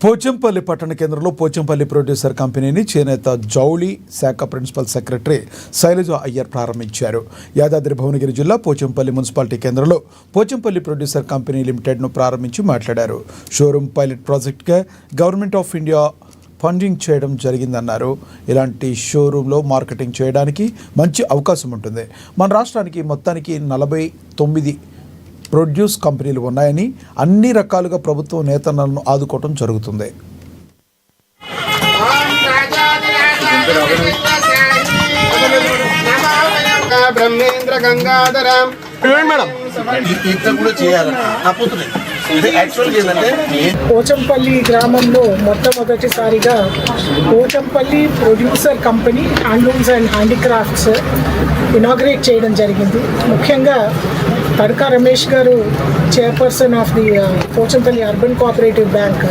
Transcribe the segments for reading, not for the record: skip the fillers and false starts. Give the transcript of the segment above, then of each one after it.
పోచంపల్లి పట్టణ కేంద్రంలో పోచంపల్లి ప్రొడ్యూసర్ కంపెనీని చేనేత జౌళి శాఖ ప్రిన్సిపల్ సెక్రటరీ శైలజ అయ్యర్ ప్రారంభించారు. యాదాద్రి భువనగిరి జిల్లా పోచంపల్లి మున్సిపాలిటీ కేంద్రంలో పోచంపల్లి ప్రొడ్యూసర్ కంపెనీ లిమిటెడ్ను ప్రారంభించి మాట్లాడారు. షోరూమ్ పైలట్ ప్రాజెక్ట్గా గవర్నమెంట్ ఆఫ్ ఇండియా ఫండింగ్ చేయడం జరిగిందన్నారు. ఇలాంటి షోరూంలో మార్కెటింగ్ చేయడానికి మంచి అవకాశం ఉంటుంది. మన రాష్ట్రానికి మొత్తానికి 49 ప్రొడ్యూస్ కంపెనీలు ఉన్నాయని, అన్ని రకాలుగా ప్రభుత్వం నేతన్నలను ఆదుకోవడం జరుగుతుంది. పోచంపల్లి గ్రామంలో మొట్టమొదటిసారిగా Pochampally producer company handlooms and handicrafts inaugurate చేయడం జరిగింది. ముఖ్యంగా Tadaka Ramesh garu chairperson of the Pochampally urban cooperative bank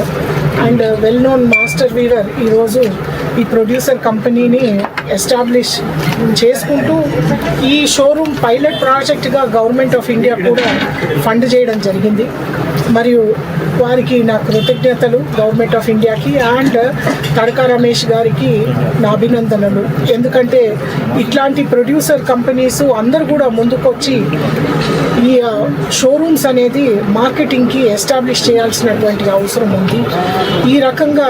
and well known master weaver ఈరోజు ఈ ప్రొడ్యూసర్ కంపెనీని ఎస్టాబ్లిష్ చేసుకుంటూ ఈ షోరూమ్ పైలట్ ప్రాజెక్ట్గా గవర్నమెంట్ ఆఫ్ ఇండియా కూడా ఫండ్ చేయడం జరిగింది. మరియు వారికి నా కృతజ్ఞతలు గవర్నమెంట్ ఆఫ్ ఇండియాకి అండ్ తడకా రమేష్ గారికి నా అభినందనలు. ఎందుకంటే ఇట్లాంటి ప్రొడ్యూసర్ కంపెనీస్ అందరు కూడా ముందుకొచ్చి ఈ షోరూమ్స్ అనేది మార్కెటింగ్కి ఎస్టాబ్లిష్ చేయాల్సినటువంటి అవసరం ఉంది. ఈ రకంగా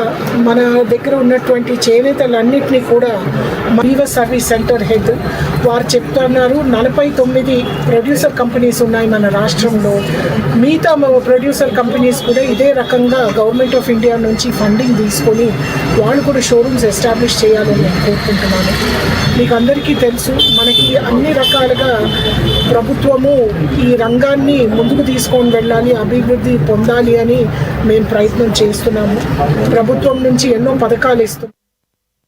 మన దగ్గర ఉన్నటువంటి చేనేతలన్నింటినీ కూడా వీవర్ సర్వీస్ సెంటర్ హెడ్ వారు చెప్తున్నారు. 49 ప్రొడ్యూసర్ కంపెనీస్ ఉన్నాయి మన రాష్ట్రంలో. మిగతా ప్రొడ్యూసర్ కంపెనీస్ కూడా ఇదే రకంగా గవర్నమెంట్ ఆఫ్ ఇండియా నుంచి ఫండింగ్ తీసుకొని వాళ్ళు కూడా షోరూమ్స్ ఎస్టాబ్లిష్ చేయాలని నేను కోరుకుంటున్నాను. మీకు అందరికీ తెలుసు, మనకి అన్ని రకాలుగా ప్రభుత్వము ఈ రంగాన్ని ముందుకు తీసుకొని వెళ్ళాలి, అభివృద్ధి పొందాలి అని మేము ప్రయత్నం చేస్తున్నాము. ప్రభుత్వం నుంచి ఎన్నో పథకాలు ఇస్తున్నాం.